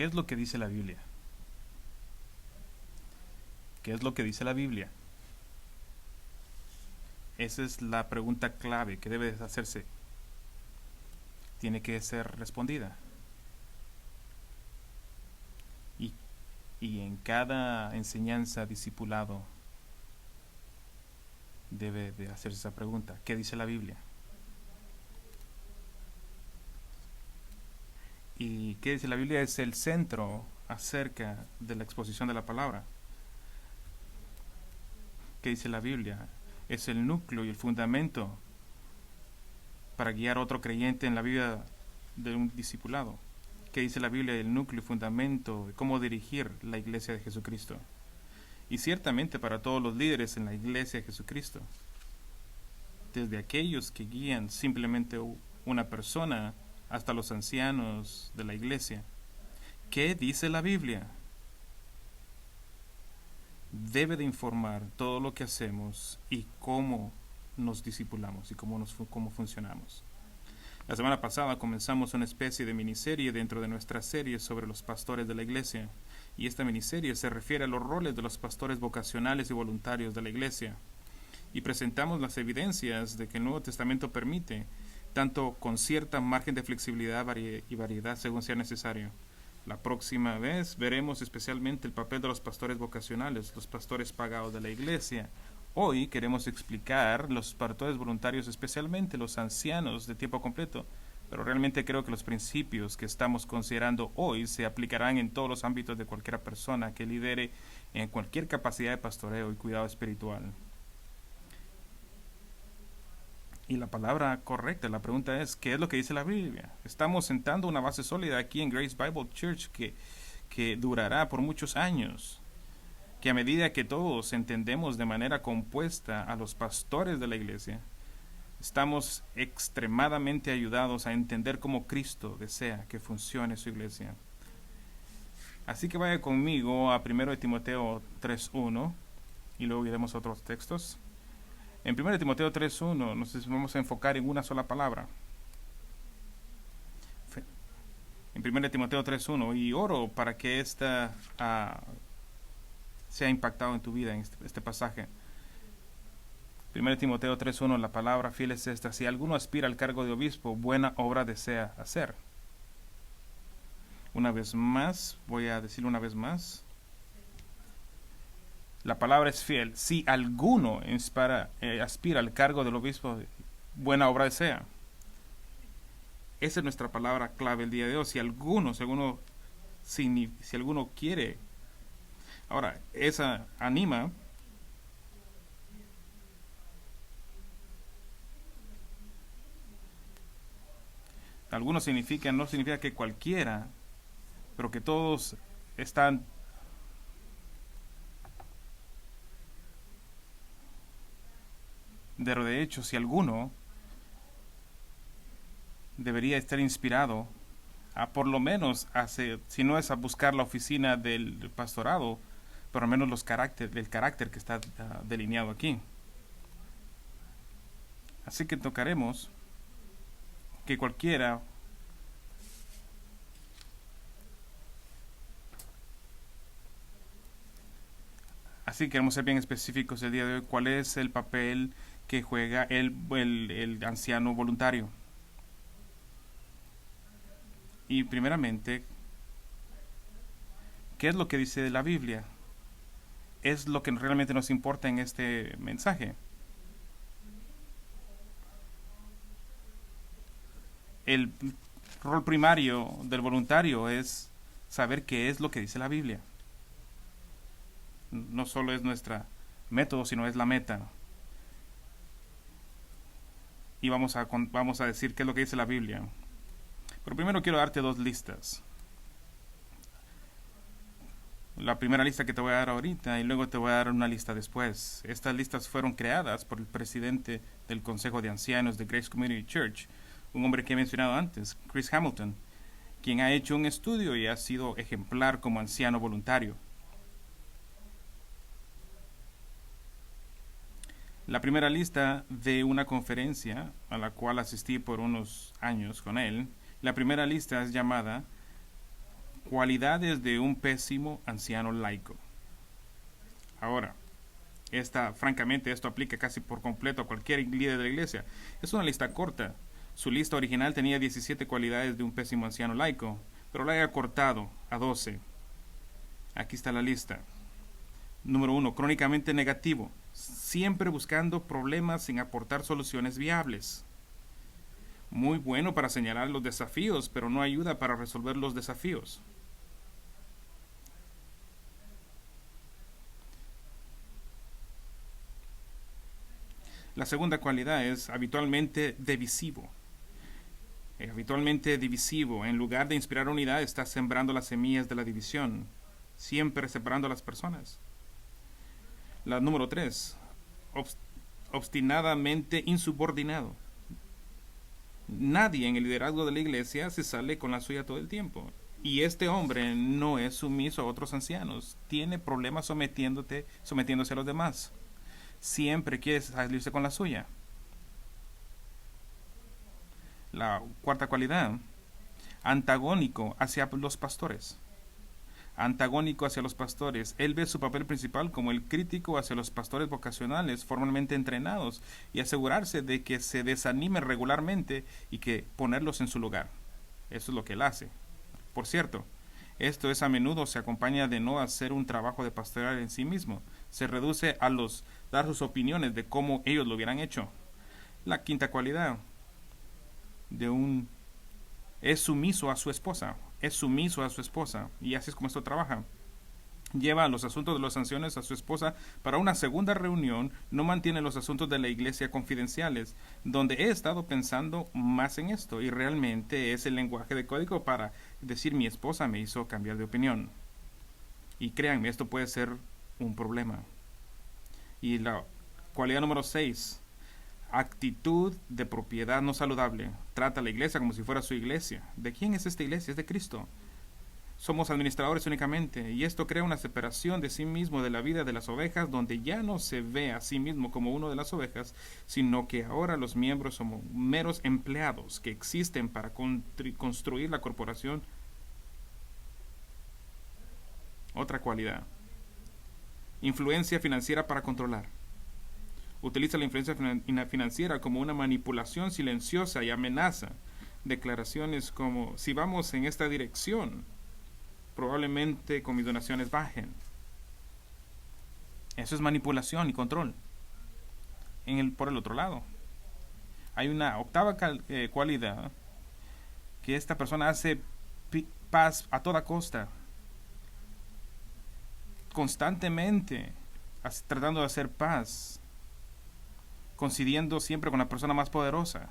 ¿Qué es lo que dice la Biblia? ¿Qué es lo que dice la Biblia? Esa es la pregunta clave que debe hacerse. Tiene que ser respondida. Y, y en cada enseñanza, discipulado, debe de hacerse esa pregunta. ¿Qué dice la Biblia? Y qué dice la Biblia es el centro acerca de la exposición de la palabra. ¿Qué dice la Biblia? Es el núcleo y el fundamento para guiar a otro creyente en la vida de un discipulado. ¿Qué dice la Biblia? El núcleo y fundamento de cómo dirigir la iglesia de Jesucristo. Y ciertamente para todos los líderes en la iglesia de Jesucristo, desde aquellos que guían simplemente una persona hasta los ancianos de la iglesia. ¿Qué dice la Biblia? Debe de informar todo lo que hacemos y cómo nos discipulamos y cómo funcionamos. La semana pasada comenzamos una especie de miniserie dentro de nuestra serie sobre los pastores de la iglesia, y esta miniserie se refiere a los roles de los pastores vocacionales y voluntarios de la iglesia, y presentamos las evidencias de que el Nuevo Testamento permite, tanto con cierta margen de flexibilidad y variedad según sea necesario. La próxima vez veremos especialmente el papel de los pastores vocacionales, los pastores pagados de la iglesia. Hoy queremos explicar los pastores voluntarios, especialmente los ancianos de tiempo completo, pero realmente creo que los principios que estamos considerando hoy se aplicarán en todos los ámbitos de cualquier persona que lidere en cualquier capacidad de pastoreo y cuidado espiritual. Y la palabra correcta, la pregunta es, ¿qué es lo que dice la Biblia? Estamos sentando una base sólida aquí en Grace Bible Church que durará por muchos años, que a medida que todos entendemos de manera compuesta a los pastores de la iglesia, estamos extremadamente ayudados a entender cómo Cristo desea que funcione su iglesia. Así que vaya conmigo a 1 Timoteo 3.1 y luego iremos a otros textos. En 1 Timoteo 3.1 nos vamos a enfocar en una sola palabra. En 1 Timoteo 3.1, y oro para que esta sea impactado en tu vida en este pasaje. 1 Timoteo 3.1, la palabra fiel es esta: si alguno aspira al cargo de obispo, buena obra desea hacer. Una vez más, voy a decirlo una vez más. La palabra es fiel. Si alguno aspira al cargo del obispo, buena obra desea. Esa es nuestra palabra clave el día de hoy. Si alguno quiere. Ahora, esa anima. Alguno no significa que cualquiera, pero que todos están de hecho, si alguno debería estar inspirado a por lo menos si no es a buscar la oficina del pastorado, pero al menos el carácter que está delineado aquí. Así que tocaremos que cualquiera así que queremos ser bien específicos el día de hoy. ¿Cuál es el papel que juega el anciano voluntario? Y primeramente, ¿qué es lo que dice la Biblia? Es lo que realmente nos importa en este mensaje. El rol primario del voluntario es saber qué es lo que dice la Biblia. No solo es nuestro método, sino es la meta. Y vamos a decir qué es lo que dice la Biblia. Pero primero quiero darte dos listas. La primera lista que te voy a dar ahorita y luego te voy a dar una lista después. Estas listas fueron creadas por el presidente del Consejo de Ancianos de Grace Community Church, un hombre que he mencionado antes, Chris Hamilton, quien ha hecho un estudio y ha sido ejemplar como anciano voluntario. La primera lista de una conferencia a la cual asistí por unos años con él, la primera lista es llamada Cualidades de un pésimo anciano laico. Ahora, francamente, esto aplica casi por completo a cualquier líder de la iglesia. Es una lista corta. Su lista original tenía 17 cualidades de un pésimo anciano laico, pero la he acortado a 12. Aquí está la lista. Número 1. Crónicamente negativo. Siempre buscando problemas sin aportar soluciones viables. Muy bueno para señalar los desafíos, pero no ayuda para resolver los desafíos. La segunda cualidad es habitualmente divisivo. Habitualmente divisivo. En lugar de inspirar unidad, está sembrando las semillas de la división, siempre separando a las personas. La número 3. Obstinadamente insubordinado. Nadie en el liderazgo de la iglesia se sale con la suya todo el tiempo. Y este hombre no es sumiso a otros ancianos. Tiene problemas sometiéndose a los demás. Siempre quiere salirse con la suya. La cuarta cualidad. Antagónico hacia los pastores. Antagónico hacia los pastores. Él ve su papel principal como el crítico hacia los pastores vocacionales formalmente entrenados y asegurarse de que se desanimen regularmente y que ponerlos en su lugar. Eso es lo que él hace. Por cierto, esto a menudo se acompaña de no hacer un trabajo de pastoral en sí mismo. Se reduce a dar sus opiniones de cómo ellos lo hubieran hecho. La quinta cualidad es sumiso a su esposa. Es sumiso a su esposa. Y así es como esto trabaja. Lleva los asuntos de los ancianos a su esposa para una segunda reunión. No mantiene los asuntos de la iglesia confidenciales. Donde he estado pensando más en esto. Y realmente es el lenguaje de código para decir: mi esposa me hizo cambiar de opinión. Y créanme, esto puede ser un problema. Y la cualidad número 6. Actitud de propiedad no saludable. Trata a la iglesia como si fuera su iglesia. ¿De quién es esta iglesia? Es de Cristo. Somos administradores únicamente, y esto crea una separación de sí mismo de la vida de las ovejas, donde ya no se ve a sí mismo como uno de las ovejas, sino que ahora los miembros somos meros empleados que existen para construir la corporación. Otra cualidad. Influencia financiera para controlar. Utiliza la influencia financiera como una manipulación silenciosa y amenaza. Declaraciones como: si vamos en esta dirección, probablemente con mis donaciones bajen. Eso es manipulación y control. Por el otro lado, hay una octava cualidad, que esta persona hace paz a toda costa, constantemente tratando de hacer paz, coincidiendo siempre con la persona más poderosa.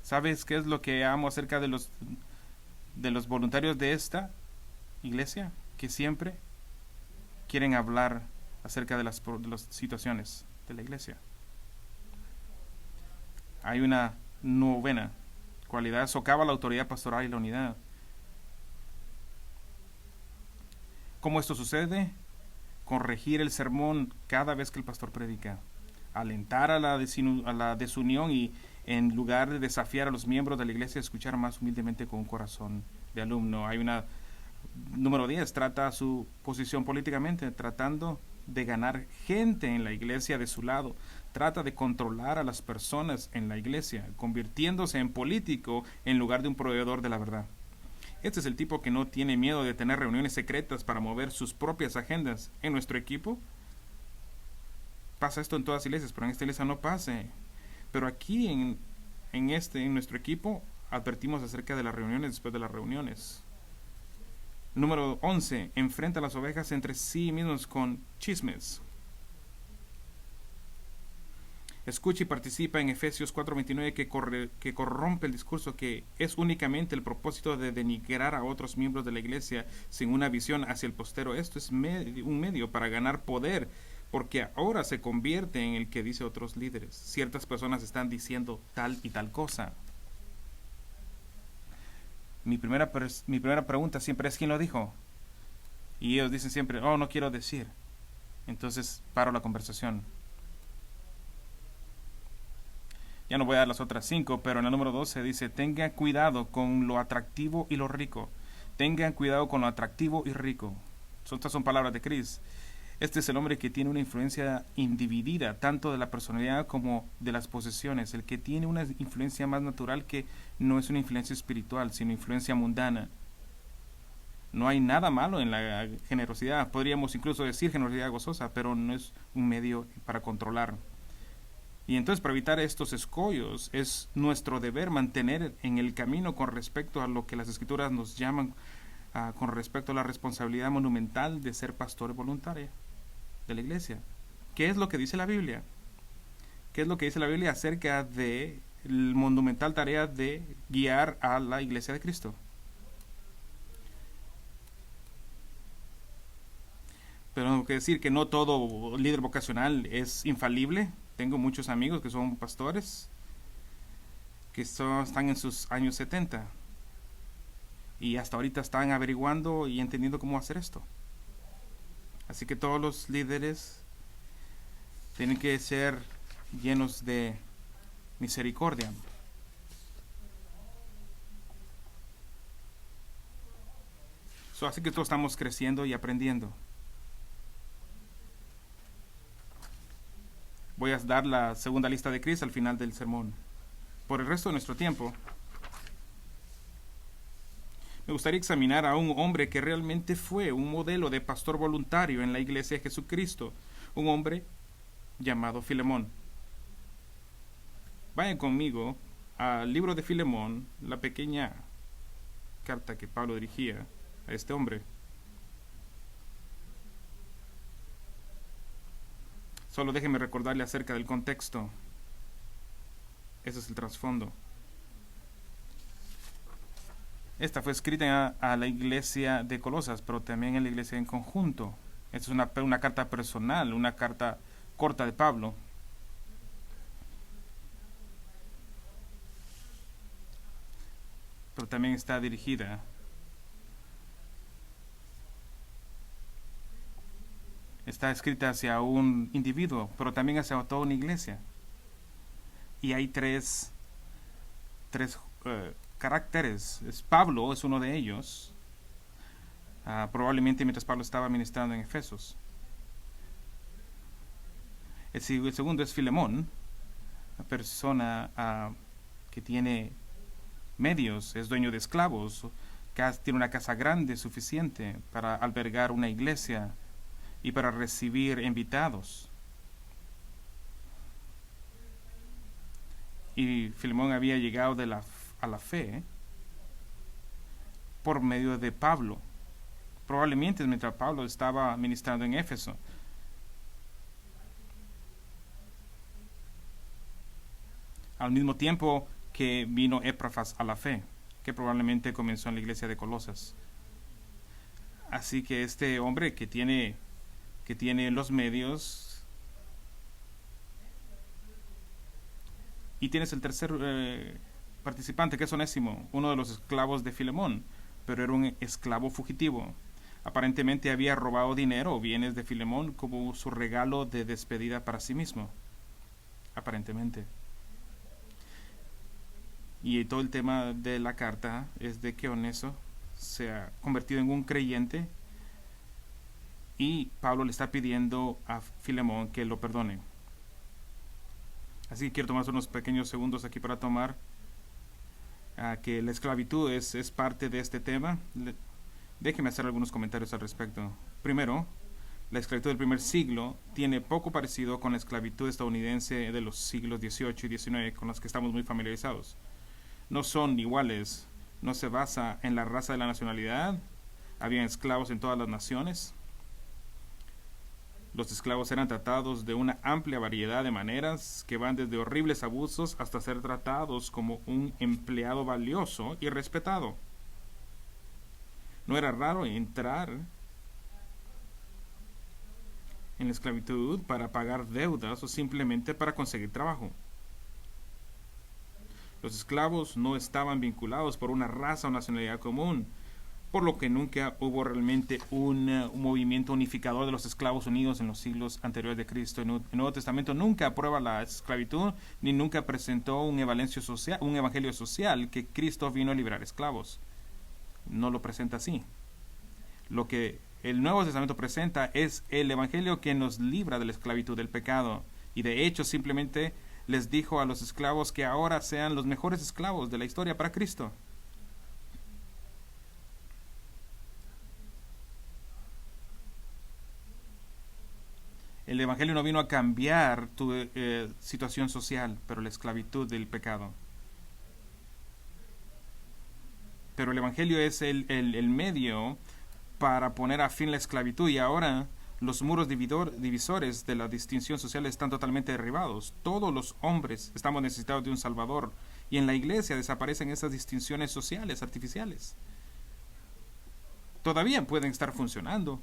¿Sabes qué es lo que amo acerca de los voluntarios de esta iglesia? Que siempre quieren hablar acerca de las situaciones de la iglesia. Hay una novena cualidad: socava la autoridad pastoral y la unidad. ¿Cómo esto sucede? Corregir el sermón cada vez que el pastor predica, alentar a la desunión y, en lugar de desafiar a los miembros de la iglesia, escuchar más humildemente con un corazón de alumno. Hay una número 10, trata su posición políticamente, tratando de ganar gente en la iglesia de su lado. Trata de controlar a las personas en la iglesia, convirtiéndose en político en lugar de un proveedor de la verdad. Este es el tipo que no tiene miedo de tener reuniones secretas para mover sus propias agendas. En nuestro equipo pasa esto en todas las iglesias, pero en esta iglesia no pase. Pero aquí en nuestro equipo advertimos acerca de las reuniones después de las reuniones. Número 11. Enfrenta a las ovejas entre sí mismos con chismes. Escucha y participa en Efesios 4:29, que corrompe el discurso, que es únicamente el propósito de denigrar a otros miembros de la iglesia sin una visión hacia el postero. Esto es un medio para ganar poder, porque ahora se convierte en el que dice otros líderes. Ciertas personas están diciendo tal y tal cosa. Mi primera pregunta siempre es: ¿quién lo dijo? Y ellos dicen siempre: oh, no quiero decir. Entonces paro la conversación. Ya no voy a dar las otras 5, pero en el número 12 dice, tengan cuidado con lo atractivo y lo rico. Tengan cuidado con lo atractivo y rico. Estas son palabras de Chris. Este es el hombre que tiene una influencia individida, tanto de la personalidad como de las posesiones. El que tiene una influencia más natural que no es una influencia espiritual, sino influencia mundana. No hay nada malo en la generosidad. Podríamos incluso decir generosidad gozosa, pero no es un medio para controlar. Y entonces, para evitar estos escollos, es nuestro deber mantener en el camino con respecto a lo que las Escrituras nos llaman, con respecto a la responsabilidad monumental de ser pastor voluntario de la iglesia. ¿Qué es lo que dice la Biblia? ¿Qué es lo que dice la Biblia acerca de la monumental tarea de guiar a la iglesia de Cristo? Pero tengo que decir que no todo líder vocacional es infalible. Tengo muchos amigos que son pastores que están en sus años 70 y hasta ahorita están averiguando y entendiendo cómo hacer esto. Así que todos los líderes tienen que ser llenos de misericordia. Así que todos estamos creciendo y aprendiendo. Voy a dar la segunda lista de Chris al final del sermón. Por el resto de nuestro tiempo, me gustaría examinar a un hombre que realmente fue un modelo de pastor voluntario en la iglesia de Jesucristo, un hombre llamado Filemón. Vayan conmigo al libro de Filemón, la pequeña carta que Pablo dirigía a este hombre. Solo déjenme recordarle acerca del contexto. Ese es el trasfondo. Esta fue escrita a la iglesia de Colosas, pero también a la iglesia en conjunto. Esta es una carta personal, una carta corta de Pablo. Pero también está dirigida está escrita hacia un individuo, pero también hacia toda una iglesia. Y hay tres caracteres. Pablo es uno de ellos, probablemente mientras Pablo estaba ministrando en Efesos. El segundo es Filemón, una persona que tiene medios, es dueño de esclavos, que tiene una casa grande suficiente para albergar una iglesia y para recibir invitados. Y Filemón había llegado a la fe por medio de Pablo, probablemente mientras Pablo estaba ministrando en Éfeso. Al mismo tiempo que vino Epafras a la fe, que probablemente comenzó en la iglesia de Colosas. Así que este hombre que tiene los medios. Y tienes el tercer participante, que es Onésimo, uno de los esclavos de Filemón, pero era un esclavo fugitivo. Aparentemente había robado dinero o bienes de Filemón como su regalo de despedida para sí mismo. Aparentemente. Y todo el tema de la carta es de que Onésimo se ha convertido en un creyente y Pablo le está pidiendo a Filemón que lo perdone. Así que quiero tomar unos pequeños segundos aquí para tomar que la esclavitud es parte de este tema. Déjenme hacer algunos comentarios al respecto. Primero, la esclavitud del primer siglo tiene poco parecido con la esclavitud estadounidense de los siglos XVIII y XIX, con las que estamos muy familiarizados. No son iguales, no se basa en la raza de la nacionalidad. Había esclavos en todas las naciones. Los esclavos eran tratados de una amplia variedad de maneras que van desde horribles abusos hasta ser tratados como un empleado valioso y respetado. No era raro entrar en la esclavitud para pagar deudas o simplemente para conseguir trabajo. Los esclavos no estaban vinculados por una raza o nacionalidad común. por lo que nunca hubo realmente un movimiento unificador de los esclavos unidos en los siglos anteriores de Cristo. El Nuevo Testamento nunca aprueba la esclavitud, ni nunca presentó un evangelio social que Cristo vino a liberar esclavos. No lo presenta así. Lo que el Nuevo Testamento presenta es el evangelio que nos libra de la esclavitud del pecado. Y de hecho simplemente les dijo a los esclavos que ahora sean los mejores esclavos de la historia para Cristo. El evangelio no vino a cambiar tu situación social, pero la esclavitud del pecado. Pero el evangelio es el medio para poner a fin la esclavitud, y ahora los muros divisores de la distinción social están totalmente derribados. Todos los hombres estamos necesitados de un Salvador, y en la iglesia desaparecen esas distinciones sociales artificiales. Todavía pueden estar funcionando.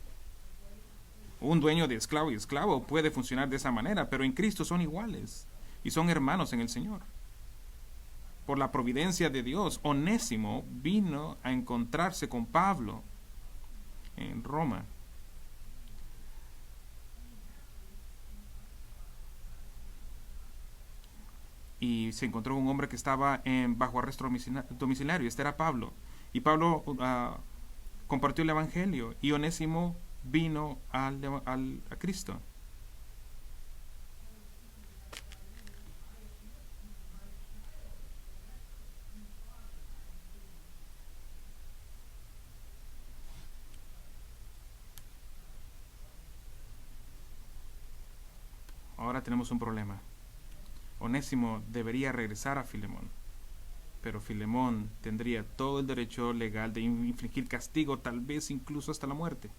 Un dueño de esclavo y esclavo puede funcionar de esa manera, pero en Cristo son iguales y son hermanos en el Señor. Por la providencia de Dios, Onésimo vino a encontrarse con Pablo en Roma. Y se encontró un hombre que estaba bajo arresto domiciliario. Este era Pablo. Y Pablo compartió el evangelio, y Onésimo vino a Cristo. Ahora tenemos un problema. Onésimo debería regresar a Filemón, pero Filemón tendría todo el derecho legal de infligir castigo, tal vez incluso hasta la muerte,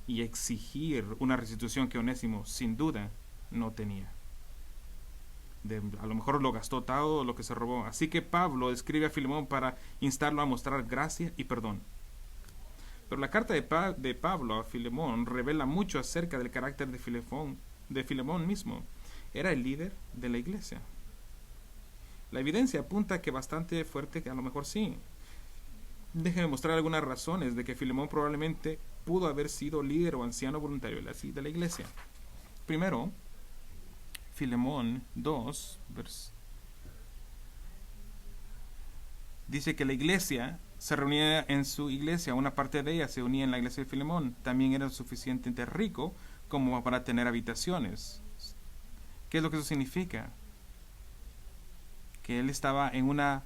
y exigir una restitución que Onésimo sin duda no tenía. A lo mejor lo gastó todo lo que se robó. Así que Pablo escribe a Filemón para instarlo a mostrar gracia y perdón. Pero la carta de Pablo a Filemón revela mucho acerca del carácter de Filemón mismo. Era el líder de la iglesia. La evidencia apunta que bastante fuerte, que a lo mejor sí. Déjenme mostrar algunas razones de que Filemón probablemente pudo haber sido líder o anciano voluntario de la iglesia. Primero, Filemón 2, dice que la iglesia se reunía en su iglesia, una parte de ella se unía en la iglesia de Filemón. También era suficientemente rico como para tener habitaciones. ¿Qué es lo que eso significa? Que él estaba en una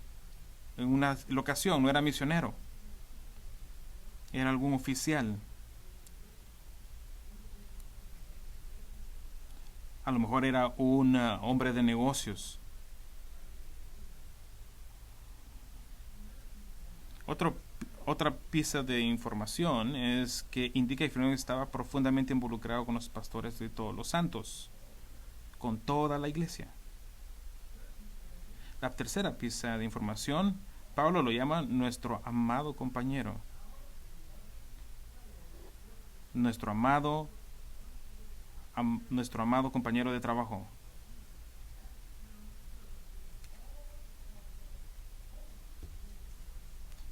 locación, no era misionero, era algún oficial. A lo mejor era un hombre de negocios. Otra pieza de información es que indica que Filemón estaba profundamente involucrado con los pastores de todos los santos, con toda la iglesia. La tercera pieza de información, Pablo lo llama nuestro amado compañero. Nuestro amado compañero de trabajo.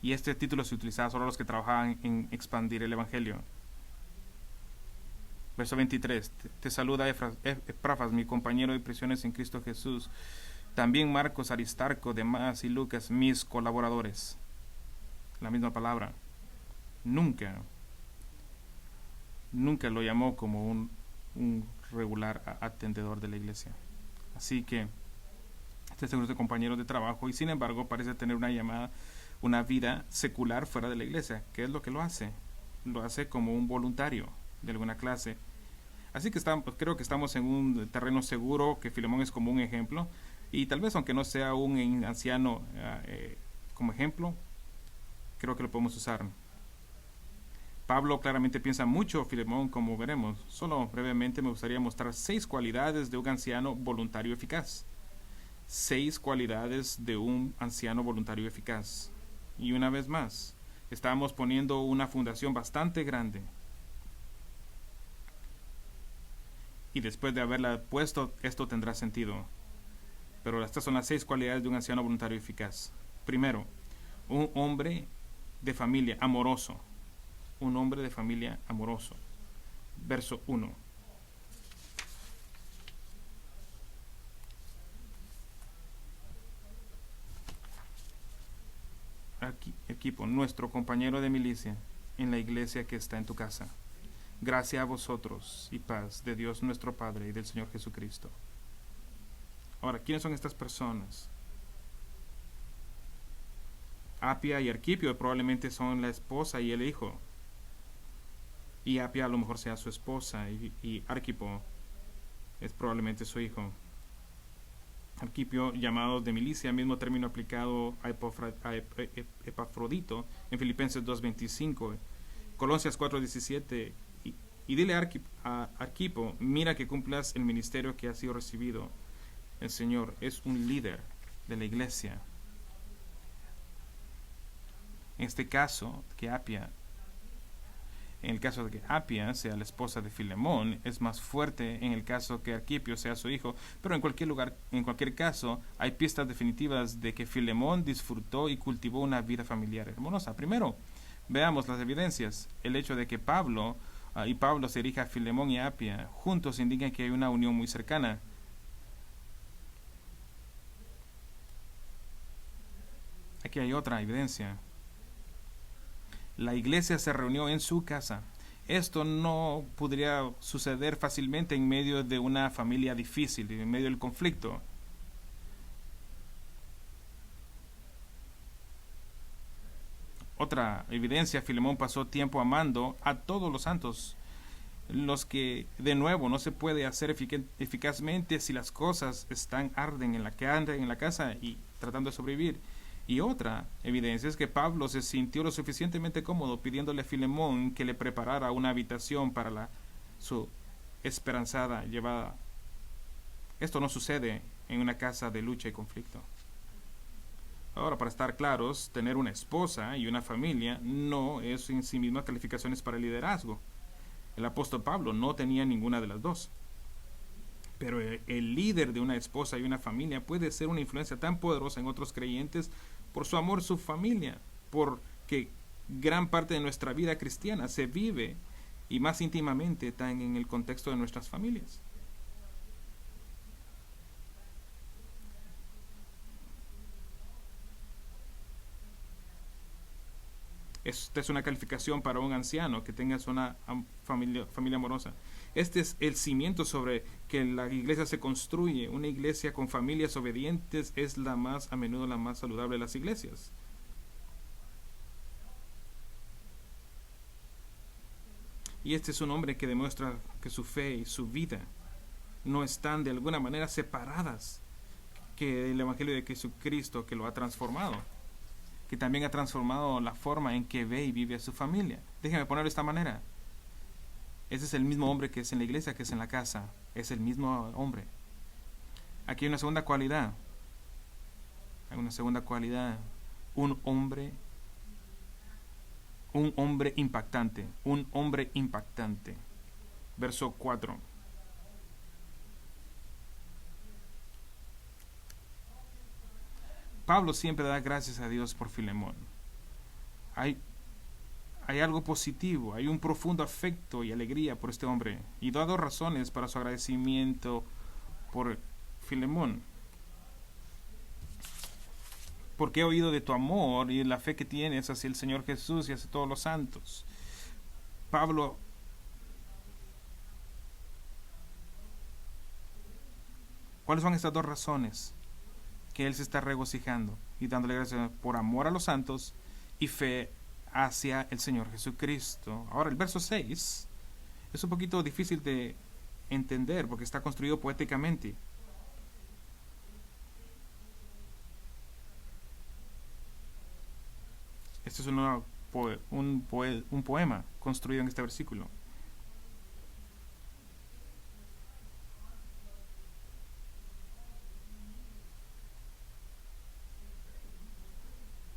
Y este título se utilizaba solo a los que trabajaban en expandir el evangelio. Verso 23. Te saluda Epafras, mi compañero de prisiones en Cristo Jesús. También Marcos, Aristarco, Demas y Lucas, mis colaboradores. La misma palabra. Nunca lo llamó como un regular atendedor de la iglesia. Así que este es un compañero de trabajo, y sin embargo parece tener una vida secular fuera de la iglesia. ¿Qué es lo que lo hace? Lo hace como un voluntario de alguna clase. Así que creo que estamos en un terreno seguro, que Filemón es como un ejemplo, y tal vez aunque no sea un anciano como ejemplo, creo que lo podemos usar. Pablo claramente piensa mucho Filemón, como veremos. Solo brevemente me gustaría mostrar 6 cualidades de un anciano voluntario eficaz. 6 cualidades de un anciano voluntario eficaz. Y una vez más, estamos poniendo una fundación bastante grande. Y después de haberla puesto, esto tendrá sentido. Pero estas son las 6 cualidades de un anciano voluntario eficaz. Primero, un hombre de familia amoroso. Un hombre de familia amoroso. Verso 1. Equipo, nuestro compañero de milicia en la iglesia que está en tu casa. Gracia a vosotros y paz de Dios nuestro Padre y del Señor Jesucristo. Ahora, ¿quiénes son estas personas? Apia y Arquipio probablemente son la esposa y el hijo. Y Apia a lo mejor sea su esposa y Arquipo es probablemente su hijo. Arquipio, llamado de milicia, mismo término aplicado a Epafrodito en Filipenses 2:25, Colosenses 4:17, y dile a Arquipo, mira que cumplas el ministerio que ha sido recibido. El Señor es un líder de la iglesia. En este caso, en el caso de que Apia sea la esposa de Filemón, es más fuerte en el caso que Arquipio sea su hijo, pero en cualquier caso, hay pistas definitivas de que Filemón disfrutó y cultivó una vida familiar hermosa. Primero, veamos las evidencias. El hecho de que Pablo se dirija a Filemón y Apia juntos indica que hay una unión muy cercana. Aquí hay otra evidencia. La iglesia se reunió en su casa. Esto no podría suceder fácilmente en medio de una familia difícil, en medio del conflicto. Otra evidencia, Filemón pasó tiempo amando a todos los santos, los que, de nuevo, no se puede hacer eficazmente si las cosas arden en la casa y tratando de sobrevivir. Y otra evidencia es que Pablo se sintió lo suficientemente cómodo pidiéndole a Filemón que le preparara una habitación para su esperanzada llevada. Esto no sucede en una casa de lucha y conflicto. Ahora, para estar claros, tener una esposa y una familia no es en sí misma calificaciones para el liderazgo. El apóstol Pablo no tenía ninguna de las dos. Pero el líder de una esposa y una familia puede ser una influencia tan poderosa en otros creyentes por su amor a su familia, porque gran parte de nuestra vida cristiana se vive y más íntimamente tan en el contexto de nuestras familias. Esta es una calificación para un anciano, que tengas una familia amorosa. Este es el cimiento sobre que la iglesia se construye. Una iglesia con familias obedientes es a menudo la más saludable de las iglesias. Y este es un hombre que demuestra que su fe y su vida no están de alguna manera separadas, que el Evangelio de Jesucristo, que lo ha transformado, que también ha transformado la forma en que ve y vive a su familia. Déjeme ponerlo de esta manera. Ese es el mismo hombre que es en la iglesia, que es en la casa. Es el mismo hombre. Aquí hay una segunda cualidad. Un hombre impactante. Un hombre impactante. Verso 4. Pablo siempre da gracias a Dios por Filemón. Hay algo positivo, hay un profundo afecto y alegría por este hombre. Y da dos razones para su agradecimiento por Filemón. Porque he oído de tu amor y de la fe que tienes hacia el Señor Jesús y hacia todos los santos. Pablo ¿cuáles son estas dos razones? Que él se está regocijando y dándole gracias por amor a los santos y fe hacia el Señor Jesucristo. Ahora, el verso 6 es un poquito difícil de entender porque está construido poéticamente. Este es un poema construido en este versículo.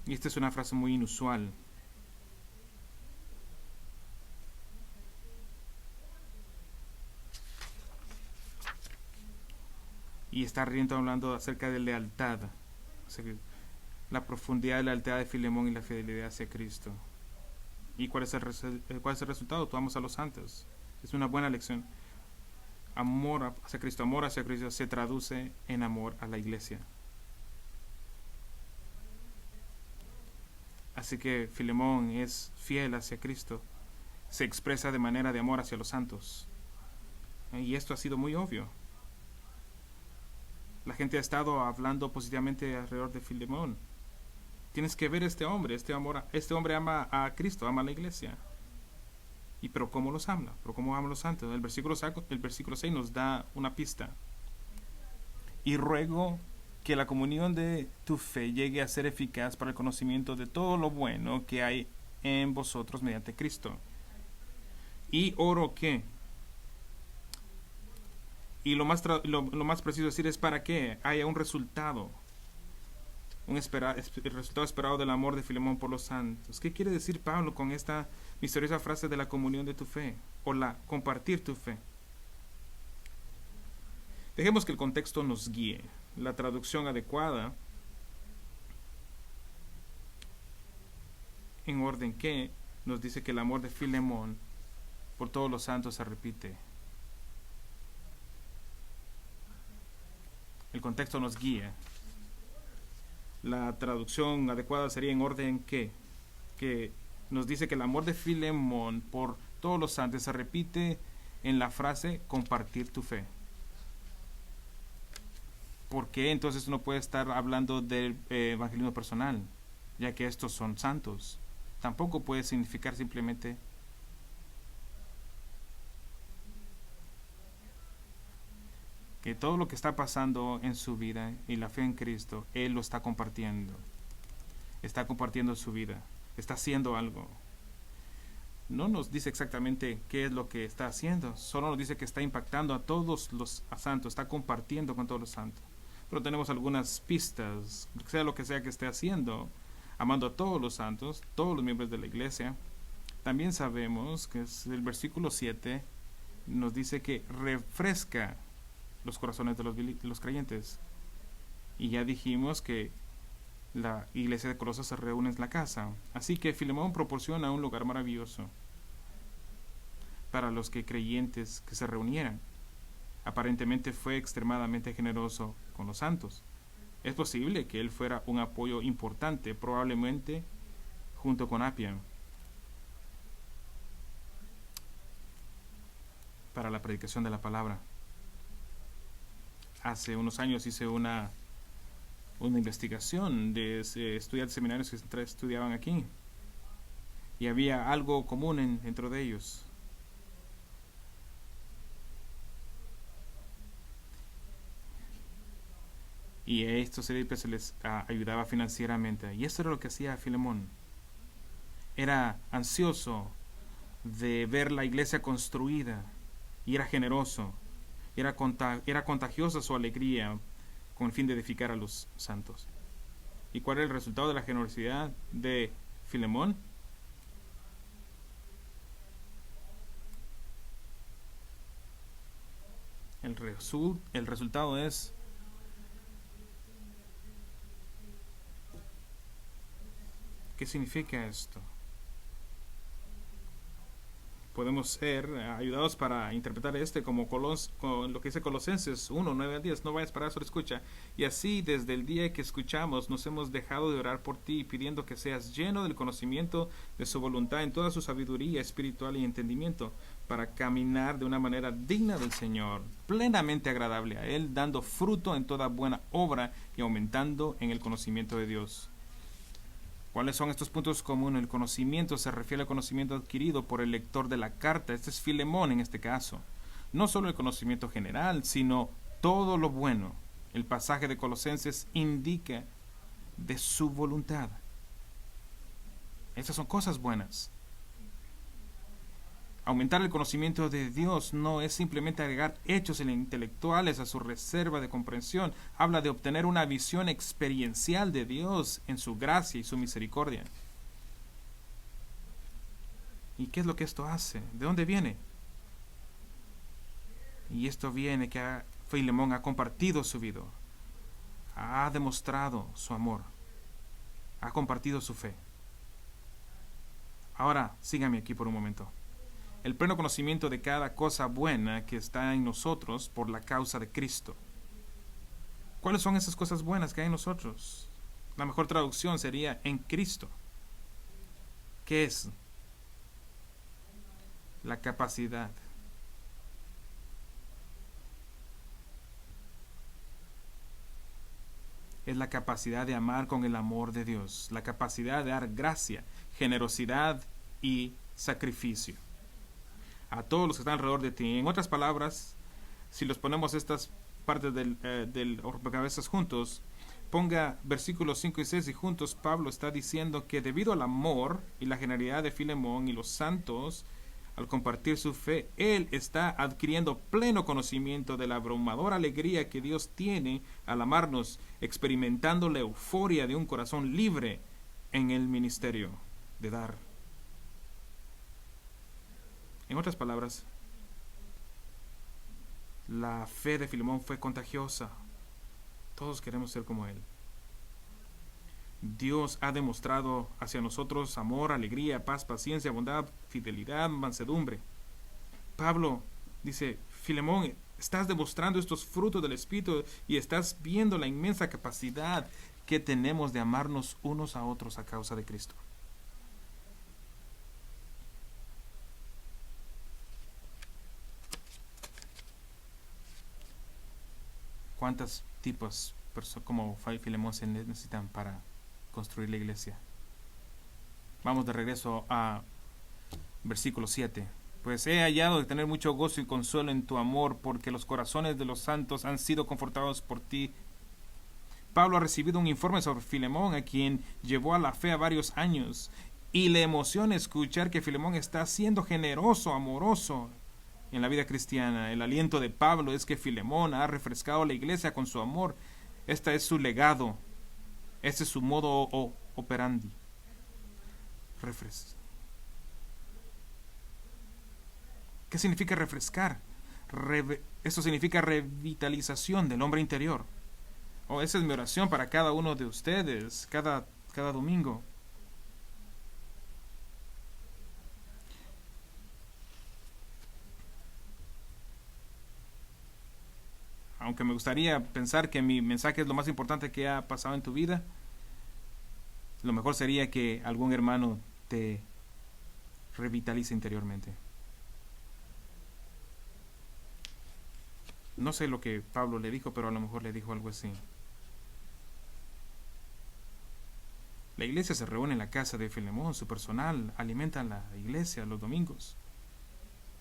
Y esta es una frase muy inusual. Y está riendo hablando acerca de lealtad. la profundidad y la lealtad de Filemón y la fidelidad hacia Cristo. ¿Y cuál es el resultado? Tú amas a los santos. Es una buena lección. Amor hacia Cristo, amor hacia Cristo se traduce en amor a la iglesia. Así que Filemón es fiel hacia Cristo, se expresa de manera de amor hacia los santos. Y esto ha sido muy obvio. La gente ha estado hablando positivamente alrededor de Filemón. Tienes que ver este hombre ama a Cristo, ama a la iglesia. Pero ¿cómo los ama? ¿Pero cómo ama a los santos? El versículo 6 nos da una pista. Y ruego que la comunión de tu fe llegue a ser eficaz para el conocimiento de todo lo bueno que hay en vosotros mediante Cristo. Y oro que, y lo más preciso decir es para que haya un resultado, el resultado esperado del amor de Filemón por los santos. ¿Qué quiere decir Pablo con esta misteriosa frase de la comunión de tu fe o la compartir tu fe? Dejemos que el contexto nos guíe. La traducción adecuada, en orden que, nos dice que el amor de Filemón por todos los santos se repite. El contexto nos guía. La traducción adecuada sería en orden que nos dice que el amor de Filemón por todos los santos se repite en la frase compartir tu fe. ¿Por qué entonces uno puede estar hablando del evangelismo personal? Ya que estos son santos. Tampoco puede significar simplemente que todo lo que está pasando en su vida y la fe en Cristo, Él lo está compartiendo. Está compartiendo su vida. Está haciendo algo. No nos dice exactamente qué es lo que está haciendo. Solo nos dice que está impactando a todos los santos. Está compartiendo con todos los santos. Pero tenemos algunas pistas. Sea lo que sea que esté haciendo, amando a todos los santos, todos los miembros de la iglesia. También sabemos que el versículo 7 nos dice que refresca los corazones de los creyentes. Y ya dijimos que la iglesia de Colosas se reúne en la casa. Así que Filemón proporciona un lugar maravilloso para los creyentes que se reunieran. Aparentemente fue extremadamente generoso con los santos. Es posible que él fuera un apoyo importante, probablemente junto con Apia, para la predicación de la palabra. Hace unos años hice una investigación de estudiantes seminarios que estudiaban aquí, y había algo común dentro de ellos. Y a estos se les ayudaba financieramente. Y eso era lo que hacía Filemón. Era ansioso de ver la iglesia construida, y era generoso. Era contagiosa su alegría con el fin de edificar a los santos. ¿Y cuál era el resultado de la generosidad de Filemón? El resultado es ¿qué significa esto? Podemos ser ayudados para interpretar como con lo que dice Colosenses 1, 9 al 10. No vayas para eso, escucha. Y así, desde el día que escuchamos, nos hemos dejado de orar por ti, pidiendo que seas lleno del conocimiento de su voluntad en toda su sabiduría espiritual y entendimiento, para caminar de una manera digna del Señor, plenamente agradable a Él, dando fruto en toda buena obra y aumentando en el conocimiento de Dios. ¿Cuáles son estos puntos comunes? El conocimiento se refiere al conocimiento adquirido por el lector de la carta. Este es Filemón en este caso. No solo el conocimiento general, sino todo lo bueno. El pasaje de Colosenses indica de su voluntad. Estas son cosas buenas. Aumentar el conocimiento de Dios no es simplemente agregar hechos intelectuales a su reserva de comprensión. Habla de obtener una visión experiencial de Dios en su gracia y su misericordia. ¿Y qué es lo que esto hace? ¿De dónde viene? Y esto viene que Filemón ha compartido su vida. Ha demostrado su amor. Ha compartido su fe. Ahora, sígame aquí por un momento. El pleno conocimiento de cada cosa buena que está en nosotros por la causa de Cristo. ¿Cuáles son esas cosas buenas que hay en nosotros? La mejor traducción sería en Cristo. ¿Qué es? La capacidad. Es la capacidad de amar con el amor de Dios, la capacidad de dar gracia, generosidad y sacrificio a todos los que están alrededor de ti. En otras palabras, si los ponemos estas partes del rompecabezas juntos, ponga versículos 5 y 6 y juntos Pablo está diciendo que debido al amor y la generalidad de Filemón y los santos, al compartir su fe, él está adquiriendo pleno conocimiento de la abrumadora alegría que Dios tiene al amarnos, experimentando la euforia de un corazón libre en el ministerio de dar. En otras palabras, la fe de Filemón fue contagiosa. Todos queremos ser como él. Dios ha demostrado hacia nosotros amor, alegría, paz, paciencia, bondad, fidelidad, mansedumbre. Pablo dice, Filemón, estás demostrando estos frutos del Espíritu y estás viendo la inmensa capacidad que tenemos de amarnos unos a otros a causa de Cristo. ¿Cuántos tipos como Filemón se necesitan para construir la iglesia? Vamos de regreso a versículo 7. Pues he hallado de tener mucho gozo y consuelo en tu amor, porque los corazones de los santos han sido confortados por ti. Pablo ha recibido un informe sobre Filemón, a quien llevó a la fe a varios años, y le emociona escuchar que Filemón está siendo generoso, amoroso en la vida cristiana. El aliento de Pablo es que Filemón ha refrescado a la iglesia con su amor. Este es su legado. Este es su modo operandi. ¿Qué significa refrescar? Eso significa revitalización del hombre interior. Esa es mi oración para cada uno de ustedes, cada domingo. Aunque me gustaría pensar que mi mensaje es lo más importante que ha pasado en tu vida, lo mejor sería que algún hermano te revitalice interiormente. No sé lo que Pablo le dijo, pero a lo mejor le dijo algo así. La iglesia se reúne en la casa de Filemón, su personal alimenta la iglesia los domingos.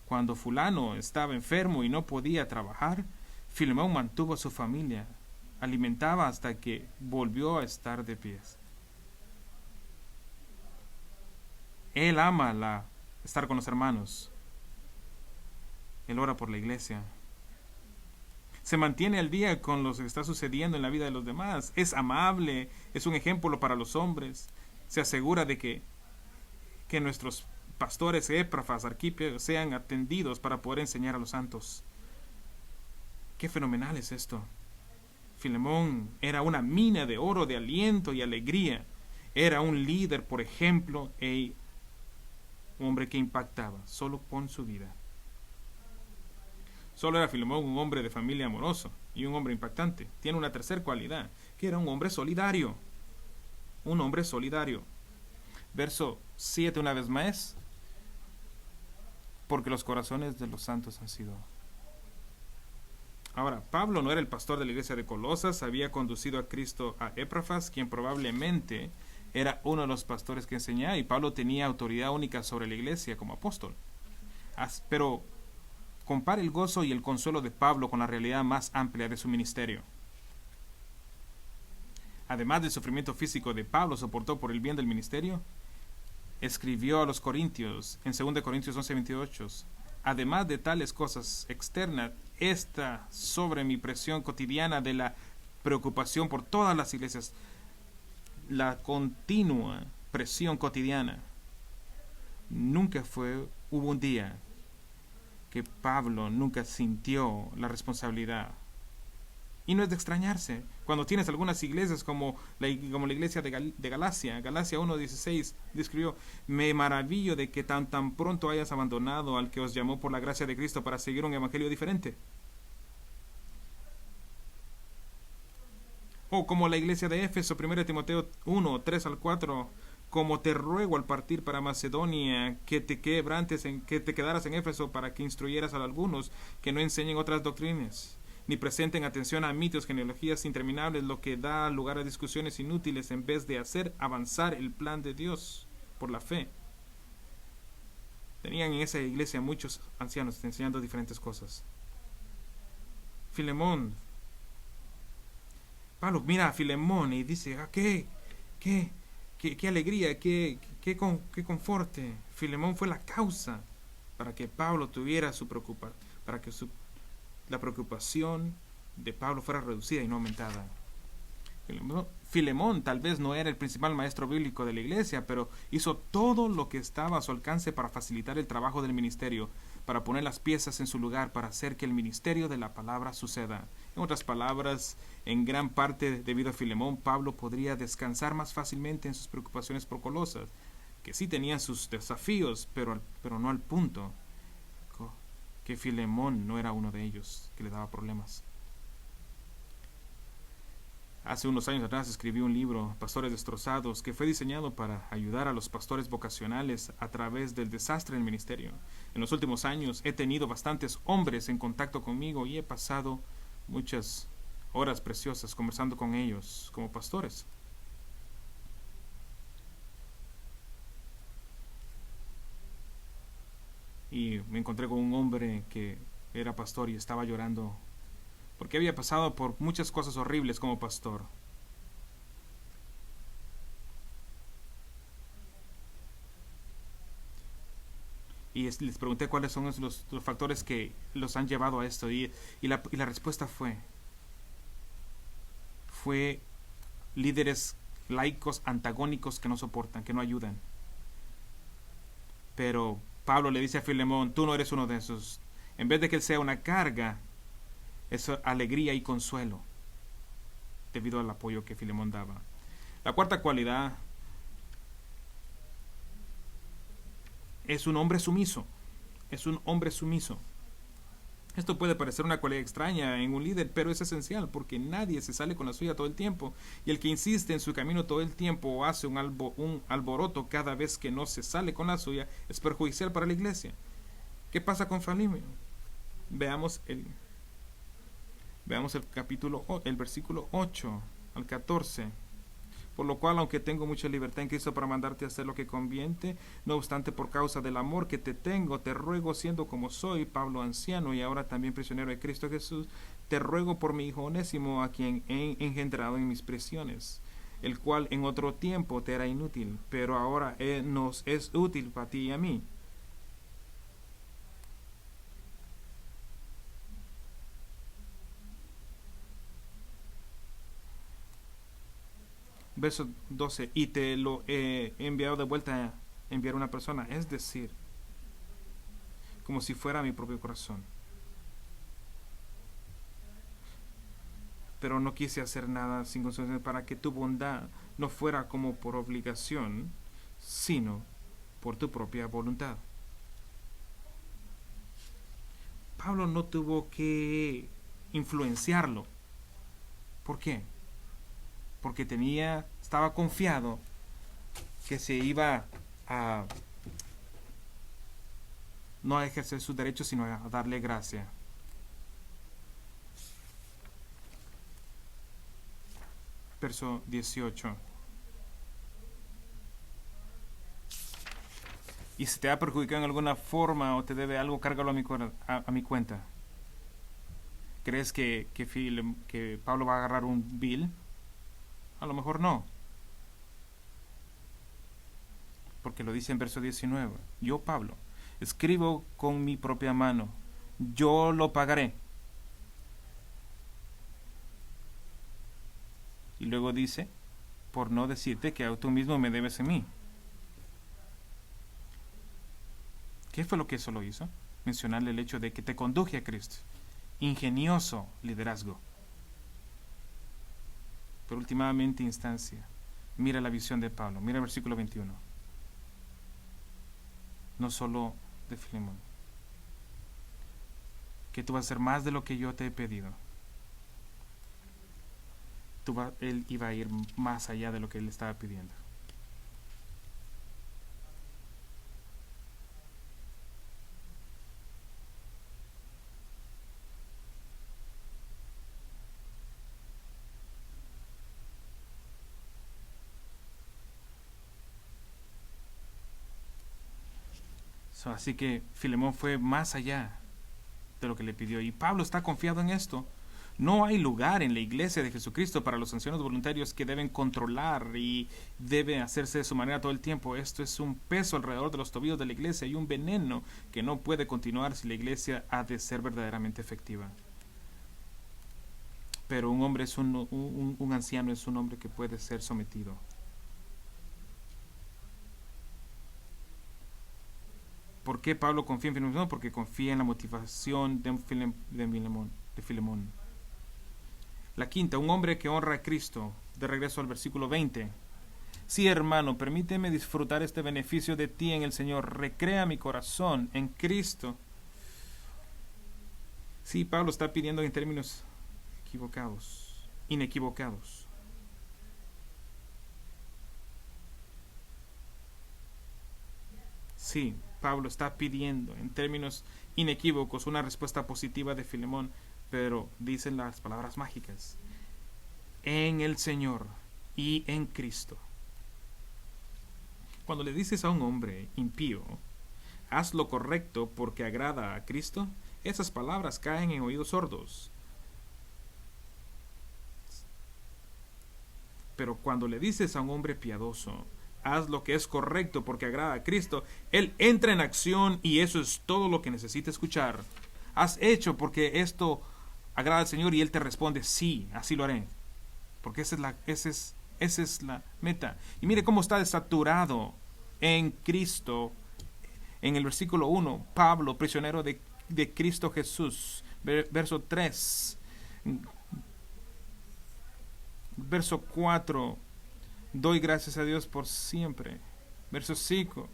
Cuando fulano estaba enfermo y no podía trabajar, Filemón mantuvo a su familia, alimentaba hasta que volvió a estar de pies. Él ama estar con los hermanos. Él ora por la iglesia. Se mantiene al día con lo que está sucediendo en la vida de los demás. Es amable, es un ejemplo para los hombres. Se asegura de que nuestros pastores, Éprafas, Arquipo, sean atendidos para poder enseñar a los santos. Qué fenomenal es esto. Filemón era una mina de oro, de aliento y alegría. Era un líder, por ejemplo, un hombre que impactaba solo con su vida. Solo era Filemón un hombre de familia amoroso y un hombre impactante. Tiene una tercera cualidad, que era un hombre solidario. Un hombre solidario. Verso 7 una vez más. Porque los corazones de los santos han sido. Ahora, Pablo no era el pastor de la iglesia de Colosas, había conducido a Cristo a Éprafas, quien probablemente era uno de los pastores que enseñaba, y Pablo tenía autoridad única sobre la iglesia como apóstol. Pero compare el gozo y el consuelo de Pablo con la realidad más amplia de su ministerio. Además del sufrimiento físico de Pablo soportó por el bien del ministerio, escribió a los Corintios en 2 Corintios 11:28. Además de tales cosas externas, esta sobre mi presión cotidiana de la preocupación por todas las iglesias, la continua presión cotidiana. Hubo un día que Pablo nunca sintió la responsabilidad. Y no es de extrañarse. Cuando tienes algunas iglesias como la iglesia de Galacia, Galacia 1:16 describió: me maravillo de que tan pronto hayas abandonado al que os llamó por la gracia de Cristo para seguir un evangelio diferente. O como la iglesia de Éfeso, 1 Timoteo 1:3-4, como te ruego al partir para Macedonia que te quedaras en Éfeso para que instruyeras a algunos que no enseñen otras doctrinas, ni presten atención a mitos, genealogías interminables, lo que da lugar a discusiones inútiles en vez de hacer avanzar el plan de Dios por la fe. Tenían en esa iglesia muchos ancianos enseñando diferentes cosas. Filemón. Pablo mira a Filemón y dice: qué alegría, qué conforte. Filemón fue la causa para que Pablo tuviera para que la preocupación de Pablo fuera reducida y no aumentada. Filemón tal vez no era el principal maestro bíblico de la iglesia, pero hizo todo lo que estaba a su alcance para facilitar el trabajo del ministerio, para poner las piezas en su lugar, para hacer que el ministerio de la palabra suceda. En otras palabras, en gran parte debido a Filemón, Pablo podría descansar más fácilmente en sus preocupaciones por Colosas, que sí tenían sus desafíos, pero no al punto que Filemón no era uno de ellos que le daba problemas. Hace unos años atrás escribí un libro, Pastores Destrozados, que fue diseñado para ayudar a los pastores vocacionales a través del desastre del ministerio. En los últimos años he tenido bastantes hombres en contacto conmigo y he pasado muchas horas preciosas conversando con ellos como pastores. Y me encontré con un hombre que era pastor y estaba llorando porque había pasado por muchas cosas horribles como pastor. Y les pregunté cuáles son los factores que los han llevado a esto. Y la respuesta fue líderes laicos antagónicos que no soportan, que no ayudan. Pero Pablo le dice a Filemón: tú no eres uno de esos. En vez de que él sea una carga, es alegría y consuelo debido al apoyo que Filemón daba. La cuarta cualidad es un hombre sumiso. Es un hombre sumiso. Esto puede parecer una cualidad extraña en un líder, pero es esencial porque nadie se sale con la suya todo el tiempo. Y el que insiste en su camino todo el tiempo o hace un alboroto cada vez que no se sale con la suya es perjudicial para la iglesia. ¿Qué pasa con Filemón? Veamos el versículo 8 al 14. Por lo cual, aunque tengo mucha libertad en Cristo para mandarte a hacer lo que conviene, no obstante, por causa del amor que te tengo, te ruego, siendo como soy, Pablo anciano y ahora también prisionero de Cristo Jesús, te ruego por mi hijo Onésimo, a quien he engendrado en mis prisiones, el cual en otro tiempo te era inútil, pero ahora nos es útil para ti y a mí. Verso 12, y te lo he enviado de vuelta a enviar una persona, es decir, como si fuera mi propio corazón. Pero no quise hacer nada sin consecuencias para que tu bondad no fuera como por obligación, sino por tu propia voluntad. Pablo no tuvo que influenciarlo. ¿Por qué? Porque estaba confiado que se iba a no a ejercer sus derechos, sino a darle gracia. Verso 18. Y si te ha perjudicado en alguna forma o te debe algo, cárgalo a mi cuenta. ¿Crees que Pablo va a agarrar un bill? A lo mejor no. Porque lo dice en verso 19. Yo, Pablo, escribo con mi propia mano. Yo lo pagaré. Y luego dice, por no decirte que tú mismo me debes a mí. ¿Qué fue lo que eso lo hizo? Mencionarle el hecho de que te conduje a Cristo. Ingenioso liderazgo. Pero últimamente instancia, mira la visión de Pablo. Mira el versículo 21. No solo de Filemón. Que tú vas a hacer más de lo que yo te he pedido. Él iba a ir más allá de lo que él estaba pidiendo. Así que Filemón fue más allá de lo que le pidió. Y Pablo está confiado en esto. No hay lugar en la iglesia de Jesucristo para los ancianos voluntarios que deben controlar y deben hacerse de su manera todo el tiempo. Esto es un peso alrededor de los tobillos de la iglesia y un veneno que no puede continuar si la iglesia ha de ser verdaderamente efectiva. Pero un hombre es un anciano es un hombre que puede ser sometido. ¿Por qué Pablo confía en Filemón? Porque confía en la motivación de Filemón. La quinta, un hombre que honra a Cristo. De regreso al versículo 20. Sí, hermano, permíteme disfrutar este beneficio de ti en el Señor. Recrea mi corazón en Cristo. Sí, Pablo está pidiendo en términos inequivocados. Sí, Pablo está pidiendo en términos inequívocos una respuesta positiva de Filemón, pero dicen las palabras mágicas: en el Señor y en Cristo. Cuando le dices a un hombre impío, haz lo correcto porque agrada a Cristo, esas palabras caen en oídos sordos. Pero cuando le dices a un hombre piadoso, haz lo que es correcto porque agrada a Cristo, él entra en acción y eso es todo lo que necesita escuchar. Has hecho porque esto agrada al Señor y él te responde: sí, así lo haré. Porque esa es la meta. Y mire cómo está desaturado en Cristo. En el versículo 1, Pablo, prisionero de Cristo Jesús. Verso 3. Verso 4. Doy gracias a Dios por siempre. Verso 5.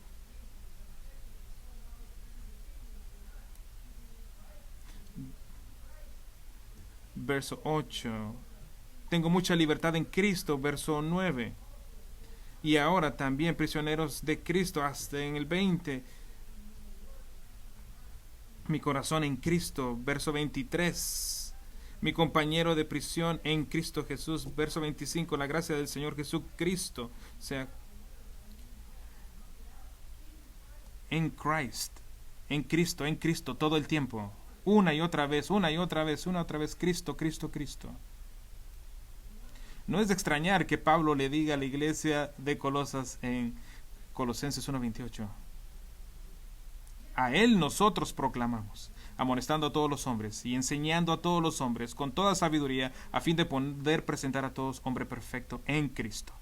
Verso 8. Tengo mucha libertad en Cristo. Verso 9. Y ahora también prisioneros de Cristo hasta en el 20. Mi corazón en Cristo. Verso 23. Mi compañero de prisión en Cristo Jesús. Verso 25. La gracia del Señor Jesucristo sea en Cristo todo el tiempo. Una y otra vez, Cristo, Cristo, Cristo. No es de extrañar que Pablo le diga a la iglesia de Colosas en Colosenses 1:28: a Él nosotros proclamamos, amonestando a todos los hombres y enseñando a todos los hombres con toda sabiduría, a fin de poder presentar a todos hombre perfecto en Cristo.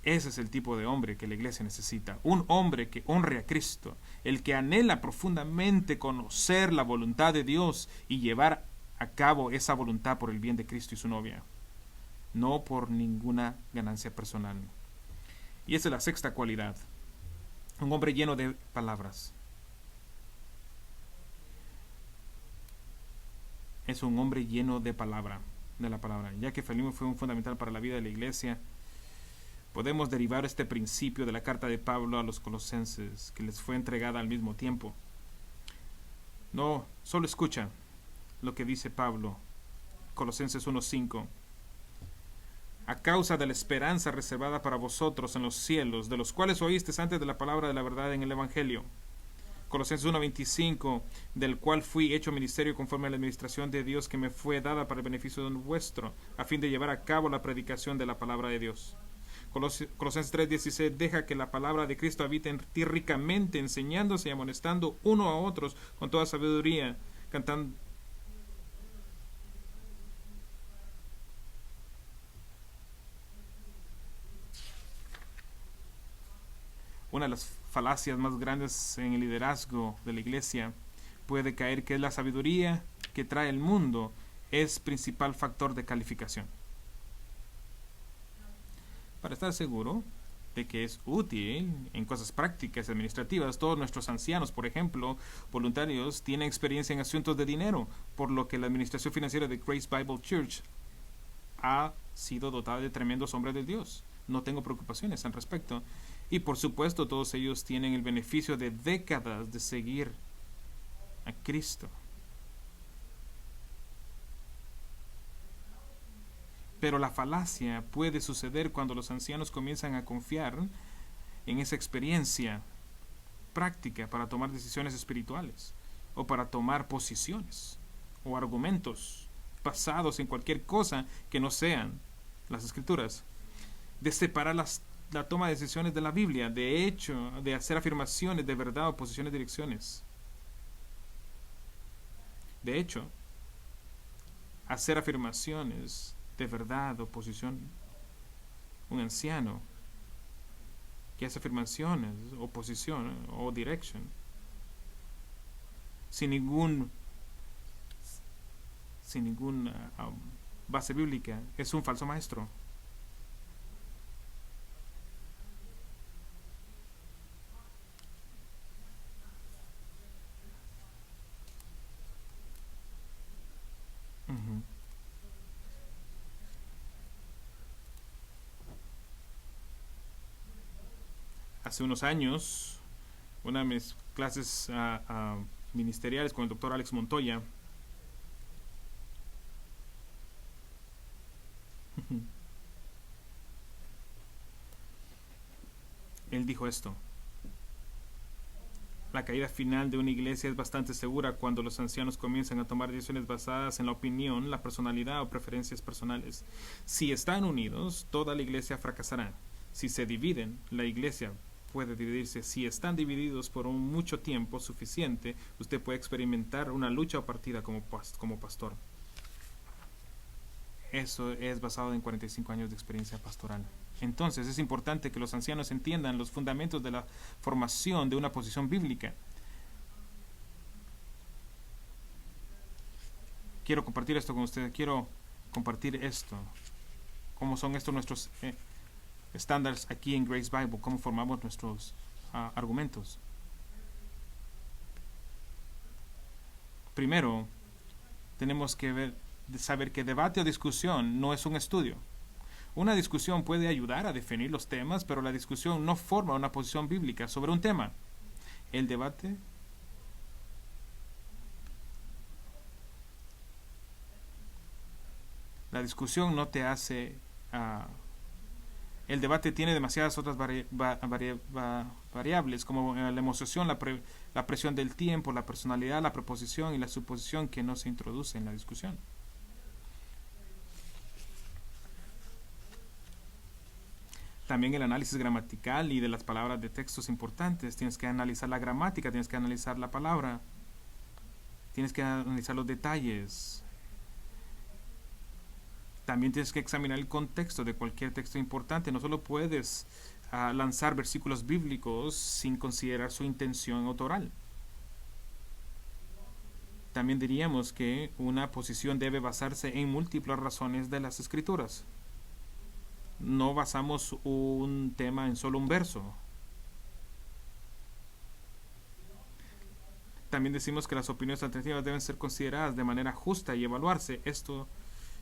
Ese es el tipo de hombre que la iglesia necesita. Un hombre que honre a Cristo, el que anhela profundamente conocer la voluntad de Dios y llevar a cabo esa voluntad por el bien de Cristo y su novia, no por ninguna ganancia personal. Y esa es la sexta cualidad: un hombre lleno de palabras. Es un hombre lleno de la palabra. Ya que Filemón fue un fundamental para la vida de la iglesia, podemos derivar este principio de la carta de Pablo a los colosenses, que les fue entregada al mismo tiempo. No, solo escucha lo que dice Pablo, Colosenses 1:5. A causa de la esperanza reservada para vosotros en los cielos, de los cuales oísteis antes de la palabra de la verdad en el Evangelio. Colosenses 1:25, del cual fui hecho ministerio conforme a la administración de Dios que me fue dada para el beneficio vuestro, a fin de llevar a cabo la predicación de la palabra de Dios. Colosenses 3:16, deja que la palabra de Cristo habite en ti ricamente, enseñándose y amonestando uno a otros con toda sabiduría, cantando. Una de las falacias más grandes en el liderazgo de la iglesia puede caer que la sabiduría que trae el mundo es principal factor de calificación. para estar seguro de que es útil en cosas prácticas y administrativas. Todos nuestros ancianos, por ejemplo, voluntarios, tienen experiencia en asuntos de dinero, por lo que la administración financiera de Grace Bible Church ha sido dotada de tremendos hombres de Dios. No tengo preocupaciones al respecto. Y por supuesto, todos ellos tienen el beneficio de décadas de seguir a Cristo. Pero la falacia puede suceder cuando los ancianos comienzan a confiar en esa experiencia práctica para tomar decisiones espirituales o para tomar posiciones o argumentos basados en cualquier cosa que no sean las escrituras, de separar la toma de decisiones de la Biblia, de hecho, de hacer afirmaciones de verdad o posiciones de direcciones. De hecho, hacer afirmaciones de verdad o posición, un anciano que hace afirmaciones o posición o direction sin ninguna base bíblica es un falso maestro. Uh-huh. Hace unos años, una de mis clases ministeriales con el doctor Alex Montoya, él dijo esto: la caída final de una iglesia es bastante segura cuando los ancianos comienzan a tomar decisiones basadas en la opinión, la personalidad o preferencias personales. Si están unidos, toda la iglesia fracasará. Si se dividen, la iglesia puede dividirse. Si están divididos por un mucho tiempo suficiente, usted puede experimentar una lucha o partida como pastor. Eso es basado en 45 años de experiencia pastoral. Entonces es importante que los ancianos entiendan los fundamentos de la formación de una posición bíblica. Quiero compartir esto con ustedes. Quiero compartir esto. ¿Cómo son estos nuestros estándares aquí en Grace Bible? ¿Cómo formamos nuestros argumentos? Primero, tenemos que saber que debate o discusión no es un estudio. Una discusión puede ayudar a definir los temas, pero la discusión no forma una posición bíblica sobre un tema. El debate la discusión no te hace el debate tiene demasiadas otras variables como la emoción, la presión del tiempo, la personalidad, la preposición y la suposición que no se introduce en la discusión. También el análisis gramatical y de las palabras de textos importantes. Tienes que analizar la gramática, tienes que analizar la palabra, tienes que analizar los detalles. También tienes que examinar el contexto de cualquier texto importante. No solo puedes lanzar versículos bíblicos sin considerar su intención autoral. También diríamos que una posición debe basarse en múltiples razones de las escrituras. No basamos un tema en solo un verso. También decimos que las opiniones alternativas deben ser consideradas de manera justa y evaluarse. Esto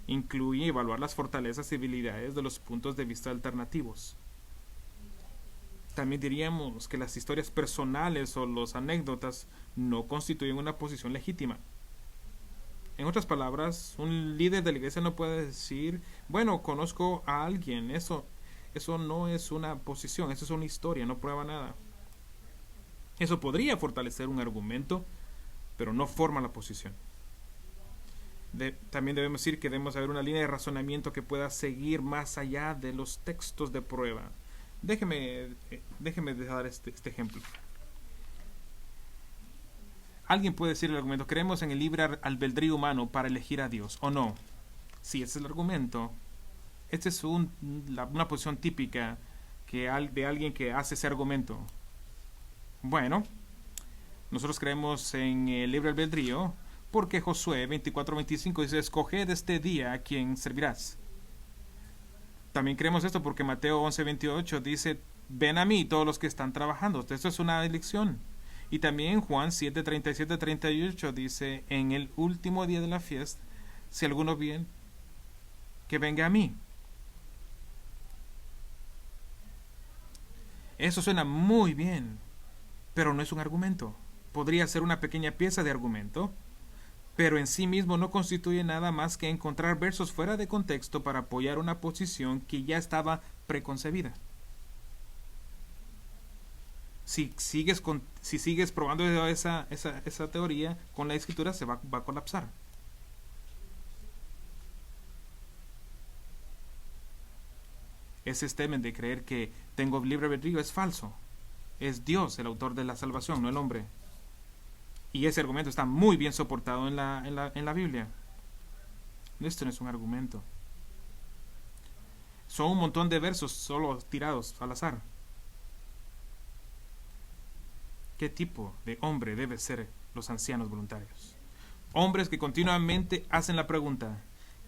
incluye evaluar las fortalezas y debilidades de los puntos de vista alternativos. También diríamos que las historias personales o las anécdotas no constituyen una posición legítima. En otras palabras, un líder de la iglesia no puede decir, bueno, conozco a alguien. Eso no es una posición, eso es una historia, no prueba nada. Eso podría fortalecer un argumento, pero no forma la posición. También debemos decir que debemos haber una línea de razonamiento que pueda seguir más allá de los textos de prueba. Déjeme dar este ejemplo. Alguien puede decir el argumento: creemos en el libre albedrío humano para elegir a Dios, ¿o no? Sí, ese es el argumento. Esta es una posición típica de alguien que hace ese argumento. Bueno, nosotros creemos en el libre albedrío porque Josué 24:25 dice: escoged este día a quien servirás. También creemos esto porque Mateo 11:28 dice, ven a mí todos los que están trabajando. Esto es una elección. Y también Juan 7:37-38 dice, en el último día de la fiesta, si alguno viene, que venga a mí. Eso suena muy bien, pero no es un argumento. Podría ser una pequeña pieza de argumento, pero en sí mismo no constituye nada más que encontrar versos fuera de contexto para apoyar una posición que ya estaba preconcebida. Si sigues probando esa teoría con la escritura, va a colapsar. Ese statement de creer que tengo libre albedrío es falso. Es Dios el autor de la salvación, no el hombre. Y ese argumento está muy bien soportado en la Biblia. Esto no es un argumento. Son un montón de versos solo tirados al azar. ¿Qué tipo de hombre deben ser los ancianos voluntarios? Hombres que continuamente hacen la pregunta,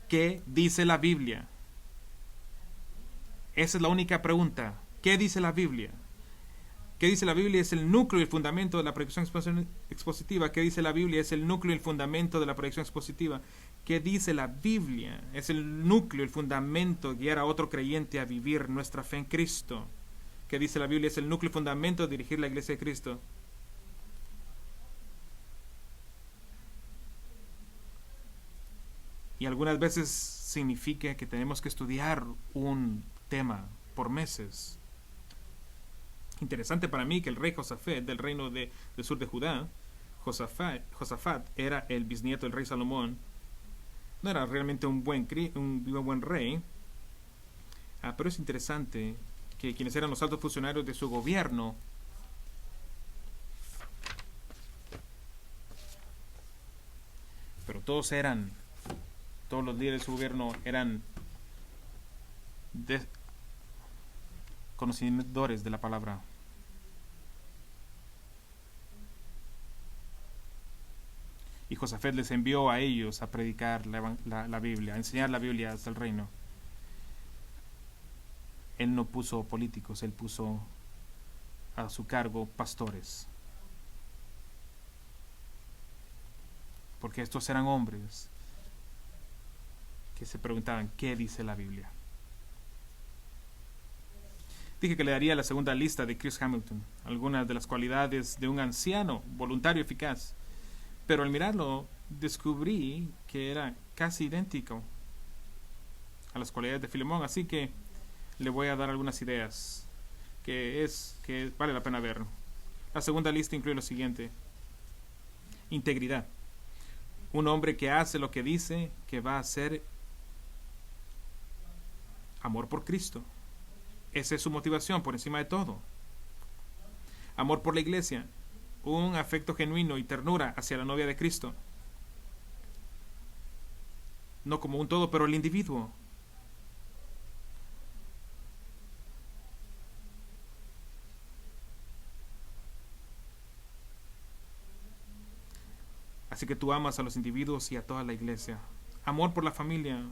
¿qué dice la Biblia? Esa es la única pregunta. ¿Qué dice la Biblia? ¿Qué dice la Biblia? Es el núcleo y el fundamento de la predicción expositiva. ¿Qué dice la Biblia? Es el núcleo y el fundamento de la predicción expositiva. ¿Qué dice la Biblia? Es el núcleo y el fundamento de guiar a otro creyente a vivir nuestra fe en Cristo. ¿Qué dice la Biblia? Es el núcleo y fundamento de dirigir la iglesia de Cristo. Y algunas veces significa que tenemos que estudiar un tema por meses. Interesante para mí que el rey Josafat del reino del sur de Judá, Josafat era el bisnieto del rey Salomón. No era realmente un buen rey, pero es interesante que quienes eran los altos funcionarios de su gobierno pero todos los líderes de su gobierno eran conocedores de la palabra. Y Josafat les envió a ellos a predicar la Biblia, a enseñar la Biblia hasta el reino. Él no puso políticos, él puso a su cargo pastores. Porque estos eran hombres que se preguntaban, ¿qué dice la Biblia? Dije que le daría la segunda lista de Chris Hamilton, algunas de las cualidades de un anciano voluntario eficaz. Pero al mirarlo, descubrí que era casi idéntico a las cualidades de Filemón, así que le voy a dar algunas ideas que vale la pena ver. La segunda lista incluye lo siguiente: integridad. Un hombre que hace lo que dice que va a hacer. Amor por Cristo. Esa es su motivación por encima de todo. Amor por la iglesia. Un afecto genuino y ternura hacia la novia de Cristo. No como un todo, pero el individuo. Así que tú amas a los individuos y a toda la iglesia. Amor por la familia.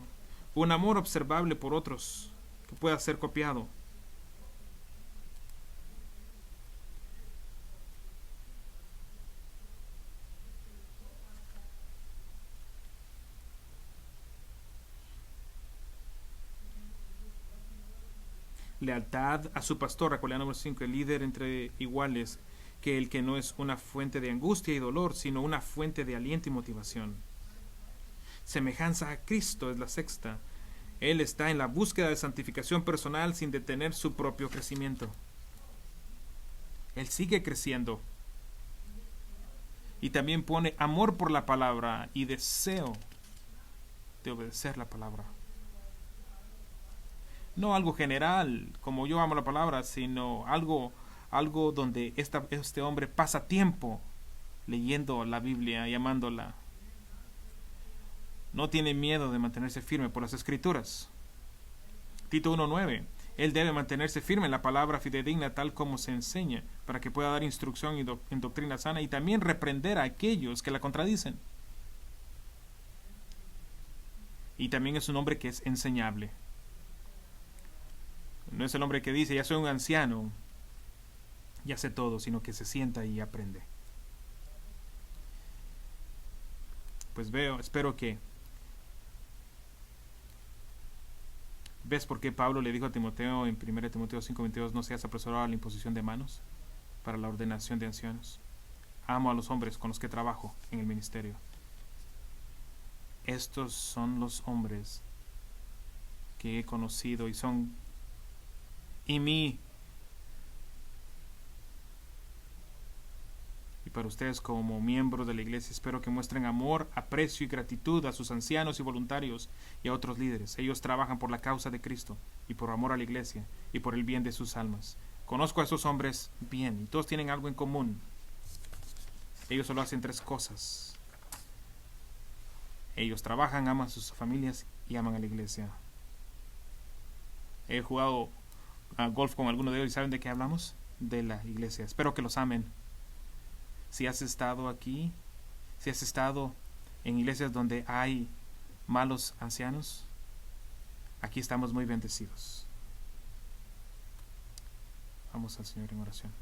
Un amor observable por otros que pueda ser copiado. Lealtad a su pastor, cualidad número 5, el líder entre iguales, que el que no es una fuente de angustia y dolor, sino una fuente de aliento y motivación. Semejanza a Cristo es la sexta. Él está en la búsqueda de santificación personal sin detener su propio crecimiento. Él sigue creciendo. Y también pone amor por la palabra y deseo de obedecer la palabra. No algo general, como yo amo la palabra, sino algo donde este hombre pasa tiempo leyendo la Biblia y amándola. No tiene miedo de mantenerse firme por las Escrituras. Tito 1:9. Él debe mantenerse firme en la palabra fidedigna tal como se enseña, para que pueda dar instrucción en doctrina sana y también reprender a aquellos que la contradicen. Y también es un hombre que es enseñable. No es el hombre que dice, ya soy un anciano, ya sé todo, sino que se sienta y aprende. Pues espero que ¿ves por qué Pablo le dijo a Timoteo en 1 Timoteo 5:22, no seas apresurado a la imposición de manos para la ordenación de ancianos? Amo a los hombres con los que trabajo en el ministerio. Estos son los hombres que he conocido y para ustedes como miembros de la iglesia espero que muestren amor, aprecio y gratitud a sus ancianos y voluntarios y a otros líderes. Ellos trabajan por la causa de Cristo y por amor a la iglesia y por el bien de sus almas. Conozco a esos hombres bien y todos tienen algo en común. Ellos solo hacen 3 cosas. Ellos trabajan, aman a sus familias y aman a la iglesia. He jugado a golf con algunos de ellos y ¿saben de qué hablamos? De la iglesia. Espero que los amen. Si has estado aquí, si has estado en iglesias donde hay malos ancianos, aquí estamos muy bendecidos. Vamos al Señor en oración.